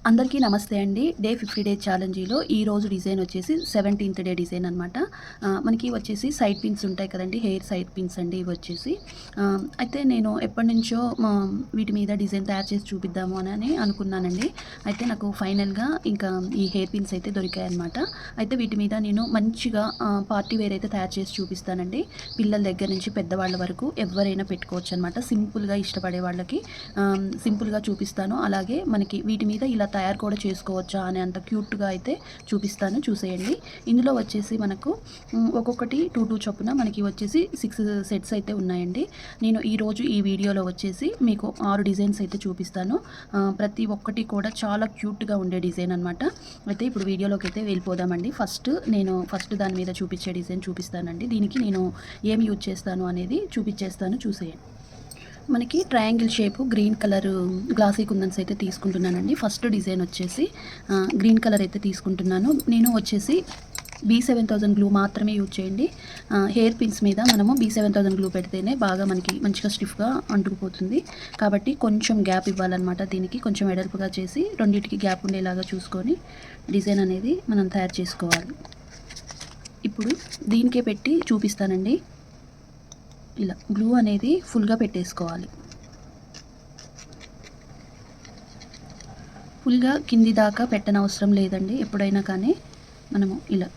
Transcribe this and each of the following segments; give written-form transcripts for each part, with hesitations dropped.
అందరికీ నమస్తే అండి. డే 50 డేస్ ఛాలెంజీలో ఈరోజు డిజైన్ వచ్చేసి 17th డే డిజైన్ అనమాట. మనకి వచ్చేసి సైడ్ పిన్స్ ఉంటాయి కదండీ! హెయిర్ సైడ్ పిన్స్ అండి ఇవి వచ్చేసి. అయితే నేను ఎప్పటినుంచో వీటి మీద డిజైన్ తయారు చేసి చూపిద్దాము అని అనుకున్నానండి. అయితే నాకు ఫైనల్‌గా ఇంకా ఈ హెయిర్ పిన్స్ అయితే దొరికాయన్నమాట. అయితే వీటి మీద నేను మంచిగా పార్టీ వేర్ అయితే తయారు చేసి చూపిస్తానండి. పిల్లల దగ్గర నుంచి పెద్దవాళ్ళ వరకు ఎవరైనా పెట్టుకోవచ్చనమాట. సింపుల్‌గా ఇష్టపడే వాళ్ళకి సింపుల్‌గా చూపిస్తాను. అలాగే మనకి వీటి మీద ఇలా తయారు కూడా చేసుకోవచ్చా అనే అంత క్యూట్‌గా అయితే చూపిస్తాను, చూసేయండి. ఇందులో వచ్చేసి మనకు ఒక్కొక్కటి 2 చొప్పున మనకి వచ్చేసి 6 సెట్స్ అయితే ఉన్నాయండి. నేను ఈరోజు ఈ వీడియోలో వచ్చేసి మీకు 6 డిజైన్స్ అయితే చూపిస్తాను. ప్రతి ఒక్కటి కూడా చాలా క్యూట్‌గా ఉండే డిజైన్ అనమాట. అయితే ఇప్పుడు వీడియోలోకి అయితే వెళ్ళిపోదామండి. ఫస్ట్ దాని మీద చూపించే డిజైన్ చూపిస్తానండి. దీనికి నేను ఏమి యూజ్ చేస్తాను అనేది చూపించేస్తాను, చూసేయండి. మనకి triangle shape green colour glossy kundans అయితే తీసుకుంటున్నానండి. ఫస్ట్ డిజైన్ వచ్చేసి గ్రీన్ కలర్ అయితే తీసుకుంటున్నాను. నేను వచ్చేసి B7000 గ్లూ మాత్రమే యూజ్ చేయండి. హెయిర్ పిన్స్ మీద మనము B7000 గ్లూ పెడితేనే బాగా మనకి మంచిగా స్టిఫ్గా అంటుకుపోతుంది. కాబట్టి కొంచెం గ్యాప్ ఇవ్వాలన్నమాట. దీనికి కొంచెం వెడల్పుగా చేసి రెండింటికి గ్యాప్ ఉండేలాగా చూసుకొని డిజైన్ అనేది మనం తయారు చేసుకోవాలి. ఇప్పుడు దీనికే పెట్టి చూపిస్తానండి. ఇలా గ్లూ అనేది ఫుల్గా పెట్టేసుకోవాలి. ఫుల్గా కింది దాకా పెట్టనవసరం లేదండి. ఎప్పుడైనా కానీ మనము ఇలా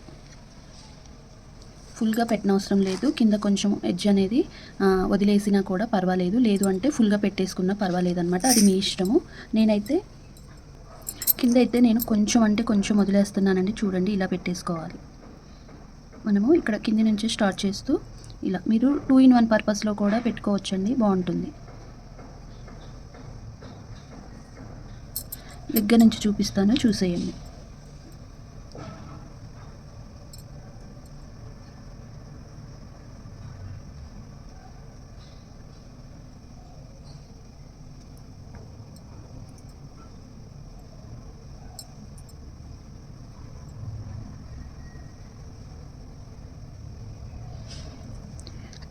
ఫుల్గా పెట్టనవసరం లేదు. కింద కొంచెం ఎడ్జ్ అనేది వదిలేసినా కూడా పర్వాలేదు, లేదు అంటే ఫుల్గా పెట్టేసుకున్నా పర్వాలేదు అనమాట. అది మీ ఇష్టము. నేనైతే కింద అయితే నేను కొంచెం అంటే కొంచెం వదిలేస్తున్నానండి. చూడండి, ఇలా పెట్టేసుకోవాలి. మనము ఇక్కడ కింది నుంచి స్టార్ట్ చేస్తూ ఇలా మీరు 2 in 1 పర్పస్లో కూడా పెట్టుకోవచ్చండి, బాగుంటుంది. దగ్గర నుంచి చూపిస్తాను, చూసేయండి.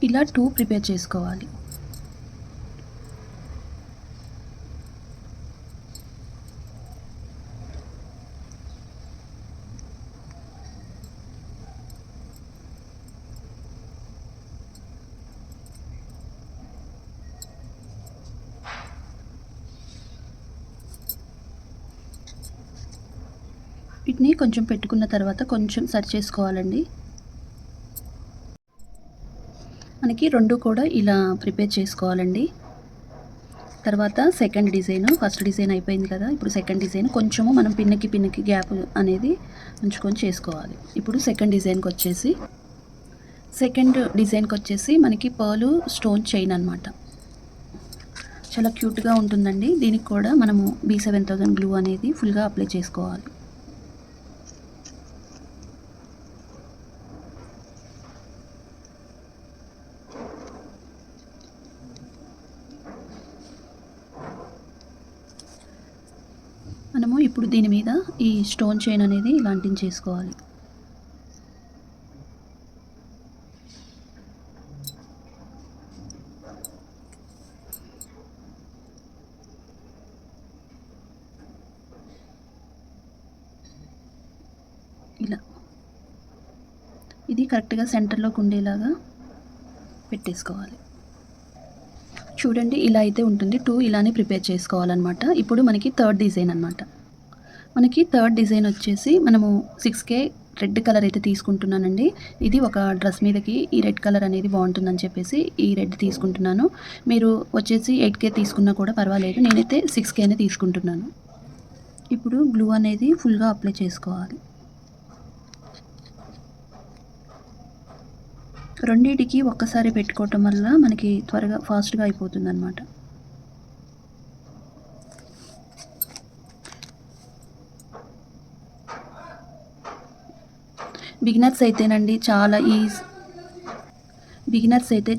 ఇలా 2 ప్రిపేర్ చేసుకోవాలి. వీటిని కొంచెం పెట్టుకున్న తర్వాత కొంచెం సరి చేసుకోవాలండి. మనకి 2 కూడా ఇలా ప్రిపేర్ చేసుకోవాలండి. తర్వాత సెకండ్ డిజైన్, ఫస్ట్ డిజైన్ అయిపోయింది కదా. ఇప్పుడు సెకండ్ డిజైన్ కొంచెము మనం పిన్నికి గ్యాప్ అనేది ఉంచుకొని చేసుకోవాలి. ఇప్పుడు సెకండ్ డిజైన్కి వచ్చేసి మనకి పర్ల్ స్టోన్ చైన్ అనమాట. చాలా క్యూట్గా ఉంటుందండి. దీనికి కూడా మనము B7000 గ్లూ అనేది ఫుల్గా అప్లై చేసుకోవాలి. మనము ఇప్పుడు దీని మీద ఈ స్టోన్ చైన్ అనేది ఇలాంటివి చేసుకోవాలి. ఇలా ఇది కరెక్ట్గా సెంటర్లోకి ఉండేలాగా పెట్టేసుకోవాలి. చూడండి, ఇలా అయితే ఉంటుంది. 2 ఇలానే ప్రిపేర్ చేసుకోవాలన్నమాట. ఇప్పుడు మనకి థర్డ్ డిజైన్ అనమాట. మనకి థర్డ్ డిజైన్ వచ్చేసి మనము 6K రెడ్ కలర్ అయితే తీసుకుంటున్నానండి. ఇది ఒక డ్రెస్ మీదకి ఈ రెడ్ కలర్ అనేది బాగుంటుందని చెప్పేసి ఈ రెడ్ తీసుకుంటున్నాను. మీరు వచ్చేసి 8K తీసుకున్నా కూడా పర్వాలేదు. నేనైతే 6Kనే తీసుకుంటున్నాను. ఇప్పుడు గ్లూ అనేది ఫుల్గా అప్లై చేసుకోవాలి. రెండింటికి ఒక్కసారి పెట్టుకోవటం వల్ల మనకి త్వరగా ఫాస్ట్గా అయిపోతుంది అన్నమాట. బిగినర్స్ అయితే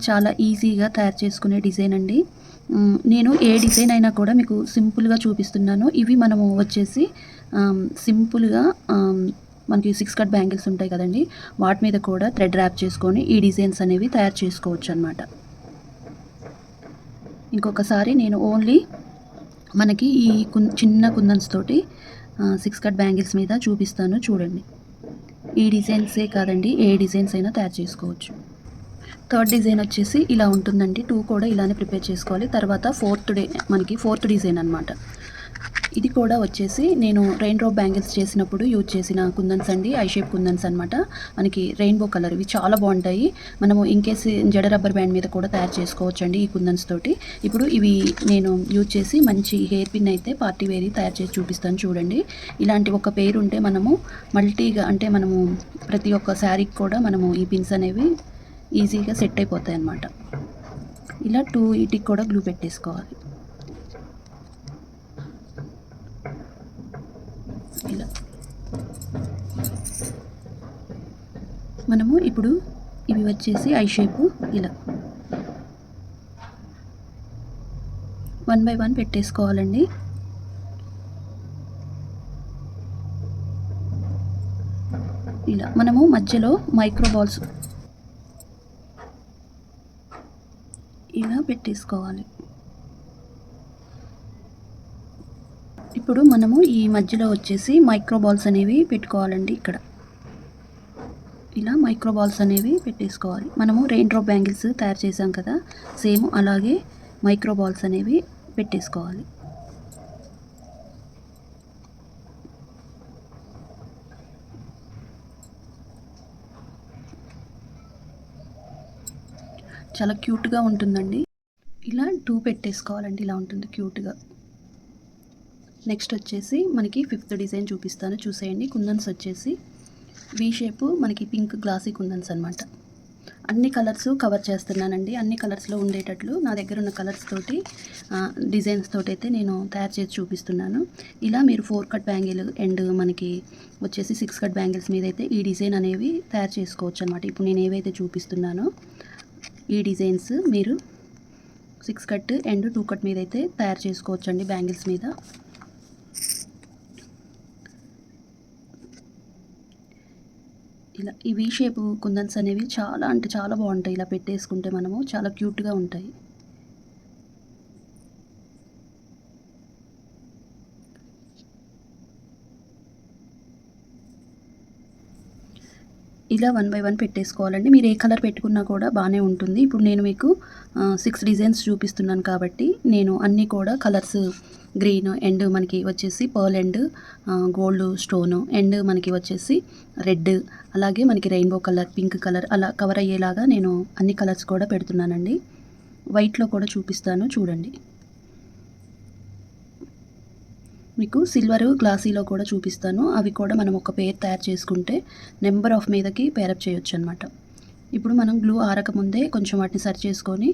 చాలా ఈజీగా తయారు చేసుకునే డిజైన్ అండి. నేను ఏ డిజైన్ అయినా కూడా మీకు సింపుల్గా చూపిస్తున్నాను. ఇవి మనము వచ్చేసి సింపుల్గా మనకి 6 కట్ బ్యాంగిల్స్ ఉంటాయి కదండి, వాటి మీద కూడా థ్రెడ్ ర్యాప్ చేసుకొని ఈ డిజైన్స్ అనేవి తయారు చేసుకోవచ్చు అనమాట. ఇంకొకసారి నేను ఓన్లీ మనకి ఈ చిన్న కుందన్స్ తోటి 6 కట్ బ్యాంగిల్స్ మీద చూపిస్తాను చూడండి. ఈ డిజైన్సే కాదండి, ఏ డిజైన్స్ అయినా తయారు చేసుకోవచ్చు. థర్డ్ డిజైన్ వచ్చేసి ఇలా ఉంటుందండి. 2 కూడా ఇలానే ప్రిపేర్ చేసుకోవాలి. తర్వాత ఫోర్త్ డిజైన్ అనమాట. ఇది కూడా వచ్చేసి నేను రెయిన్బో బ్యాంగిల్స్ చేసినప్పుడు యూజ్ చేసిన కుందన్స్ అండి. ఐ షేప్ కుందన్స్ అనమాట. మనకి రెయిన్బో కలర్, ఇవి చాలా బాగుంటాయి. మనము ఇంకేసి జడ రబ్బర్ బ్యాండ్ మీద కూడా తయారు చేసుకోవచ్చండి ఈ కుందన్స్ తోటి. ఇప్పుడు ఇవి నేను యూజ్ చేసి మంచి హెయిర్ పిన్ అయితే పార్టీ వేరీ తయారు చేసి చూపిస్తాను చూడండి. ఇలాంటి ఒక పేరు ఉంటే మనము మల్టీగా, అంటే మనము ప్రతి ఒక్క శారీకి కూడా మనము ఈ పిన్స్ అనేవి ఈజీగా సెట్ అయిపోతాయి అన్నమాట. ఇలా 2 వీటికి కూడా గ్లూ పెట్టేసుకోవాలి. ఇలా మనము ఇప్పుడు ఇవి వచ్చేసి ఐ షేపు ఇలా 1 బై 1 పెట్టేసుకోవాలండి. ఇలా మనము మధ్యలో మైక్రో బాల్స్ ఇలా పెట్టేసుకోవాలి. ఇప్పుడు మనము ఈ మధ్యలో వచ్చేసి మైక్రో బాల్స్ అనేవి పెట్టుకోవాలండి. ఇక్కడ ఇలా మైక్రో బాల్స్ అనేవి పెట్టేసుకోవాలి. మనము రెయిన్ డ్రాప్ బ్యాంగిల్స్ తయారు చేసాం కదా, సేమ్ అలాగే మైక్రో బాల్స్ అనేవి పెట్టేసుకోవాలి. చాలా క్యూట్గా ఉంటుందండి. ఇలా 2 పెట్టేసుకోవాలండి. ఇలా ఉంటుంది క్యూట్గా. నెక్స్ట్ వచ్చేసి మనకి 5th డిజైన్ చూపిస్తాను చూసేయండి. కుందన్స్ వచ్చేసి వీ షేపు, మనకి పింక్ గ్లాసీ కుందన్స్ అనమాట. అన్ని కలర్స్ కవర్ చేస్తున్నానండి. అన్ని కలర్స్లో ఉండేటట్లు నా దగ్గర ఉన్న కలర్స్ తోటి డిజైన్స్ తోటి అయితే నేను తయారు చేసి చూపిస్తున్నాను. ఇలా మీరు 4 కట్ బ్యాంగిల్ అండ్ మనకి వచ్చేసి 6 కట్ బ్యాంగిల్స్ మీద అయితే ఈ డిజైన్ అనేవి తయారు చేసుకోవచ్చు అనమాట. ఇప్పుడు నేను ఏవైతే చూపిస్తున్నానో ఈ డిజైన్స్ మీరు 6 కట్ అండ్ 2 కట్ మీద అయితే తయారు చేసుకోవచ్చు అండి బ్యాంగిల్స్ మీద. ఇలా ఈ వీ షేప్ కుందన్స్ అనేవి చాలా అంటే చాలా బాగుంటాయి. ఇలా పెట్టేసుకుంటే మనము చాలా క్యూట్గా ఉంటాయి. ఇలా 1 బై 1 పెట్టేసుకోవాలండి. మీరు ఏ కలర్ పెట్టుకున్నా కూడా బాగానే ఉంటుంది. ఇప్పుడు నేను మీకు 6 డిజైన్స్ చూపిస్తున్నాను కాబట్టి నేను అన్నీ కూడా కలర్స్ గ్రీన్ అండ్ మనకి వచ్చేసి pearl and gold stone and మనకి వచ్చేసి రెడ్, అలాగే మనకి రెయిన్బో కలర్, పింక్ కలర్ అలా కవర్ అయ్యేలాగా నేను అన్ని కలర్స్ కూడా పెడుతున్నానండి. వైట్లో కూడా చూపిస్తాను చూడండి. మీకు సిల్వర్ గ్లాసీలో కూడా చూపిస్తాను. అవి కూడా మనం ఒక పేర్ తయారు చేసుకుంటే నెంబర్ ఆఫ్ మీదకి పేరప్ చేయొచ్చు అనమాట. ఇప్పుడు మనం గ్లూ ఆరకముందే కొంచెం వాటిని సరి చేసుకొని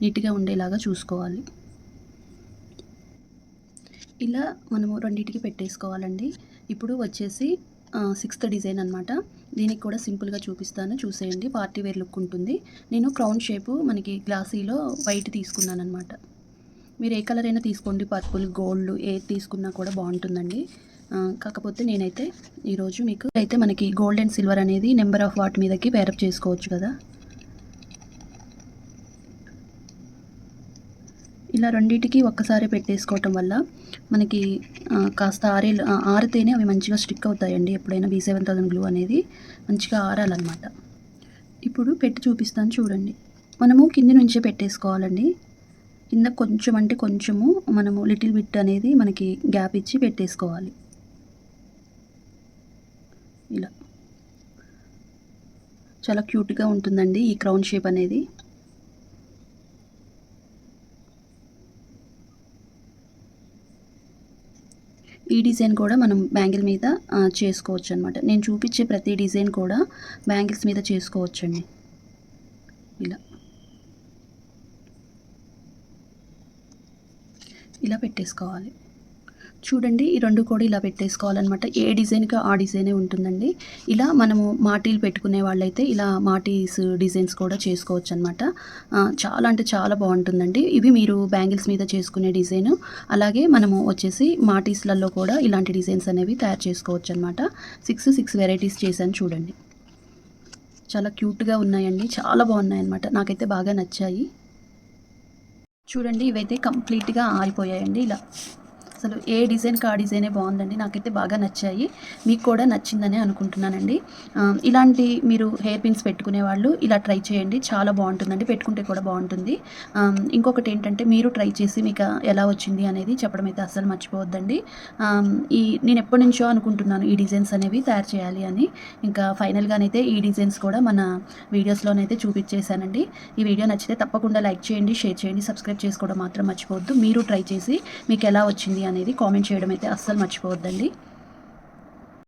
నీట్గా ఉండేలాగా చూసుకోవాలి. ఇలా మనము రెండింటికి పెట్టేసుకోవాలండి. ఇప్పుడు వచ్చేసి 6th డిజైన్ అనమాట. దీనికి కూడా సింపుల్గా చూపిస్తాను చూసేయండి. పార్టీ వేర్ లుక్ ఉంటుంది. నేను క్రౌన్ షేపు మనకి గ్లాసీలో వైట్ తీసుకున్నాను అనమాట. మీరు ఏ కలర్ అయినా తీసుకోండి, పర్పుల్, గోల్డ్ ఏది తీసుకున్నా కూడా బాగుంటుందండి. కాకపోతే నేనైతే ఈరోజు మీకు అయితే మనకి గోల్డ్ అండ్ సిల్వర్ అనేది నెంబర్ ఆఫ్ వాటి మీదకి పేరప్ చేసుకోవచ్చు కదా. ఇలా రెండింటికి ఒక్కసారి పెట్టేసుకోవటం వల్ల మనకి కాస్త ఆరితేనే అవి మంచిగా స్టిక్ అవుతాయండి. ఎప్పుడైనా B7000 గ్లూ అనేది మంచిగా ఆరాలన్నమాట. ఇప్పుడు పెట్టి చూపిస్తాను చూడండి. మనము కింది నుంచే పెట్టేసుకోవాలండి. కింద కొంచెం అంటే కొంచెము మనము లిటిల్ బిట్ అనేది మనకి గ్యాప్ ఇచ్చి పెట్టేసుకోవాలి. ఇలా చాలా క్యూట్గా ఉంటుందండి ఈ క్రౌన్ షేప్ అనేది. ఈ డిజైన్ కూడా మనం బ్యాంగిల్ మీద చేసుకోవచ్చు అనమాట. నేను చూపించే ప్రతి డిజైన్ కూడా బ్యాంగిల్స్ మీద చేసుకోవచ్చండి. ఇలా పెట్టేసుకోవాలి. చూడండి, ఈ రెండు కూడా ఇలా పెట్టేసుకోవాలన్నమాట. ఏ డిజైన్కి ఆ డిజైనే ఉంటుందండి. ఇలా మనము మాటీలు పెట్టుకునే వాళ్ళైతే ఇలా మాటీస్ డిజైన్స్ కూడా చేసుకోవచ్చు అనమాట. చాలా అంటే చాలా బాగుంటుందండి. ఇవి మీరు బ్యాంగిల్స్ మీద చేసుకునే డిజైన్. అలాగే మనము వచ్చేసి మాటీస్లలో కూడా ఇలాంటి డిజైన్స్ అనేవి తయారు చేసుకోవచ్చు అనమాట. 6 వెరైటీస్ చేశాను చూడండి. చాలా క్యూట్గా ఉన్నాయండి, చాలా బాగున్నాయి అనమాట. నాకైతే బాగా నచ్చాయి. చూడండి, ఇవైతే కంప్లీట్గా ఆరిపోయాయండి. ఇలా అసలు ఏ డిజైన్‌కి ఆ డిజైనే బావుందండి. నాకైతే బాగా నచ్చాయి. మీకు కూడా నచ్చిందనే అనుకుంటున్నానండి. ఇలాంటి మీరు హెయిర్ పిన్స్ పెట్టుకునేవాళ్ళు ఇలా ట్రై చేయండి. చాలా బావుంటుందండి. పెట్టుకుంటే కూడా బావుంటుంది. ఇంకొకటేంటంటే మీరు ట్రై చేసి మీకు ఎలా వచ్చింది అనేది చెప్పడం అయితే అస్సలు మర్చిపోవద్దండి. ఆహ్, ఈ నేనెప్పటినుంచో అనుకుంటున్నాను ఈ డిజైన్స్ అనేవి తయారు చేయాలి అని. ఇంకా ఫైనల్‌గానైతే ఈ డిజైన్స్ కూడా మన వీడియోస్‌లోనైతే చూపిచ్చేసానండి. ఈ వీడియో నచ్చితే తప్పకుండా లైక్ చేయండి, షేర్ చేయండి, సబ్స్క్రైబ్ చేసుకోవడం మాత్రం మర్చిపోవద్దు. మీరు ట్రై చేసి మీకెలా వచ్చింది అనేది కామెంట్ చేయడం అయితే అస్సలు మర్చిపోవద్దండి.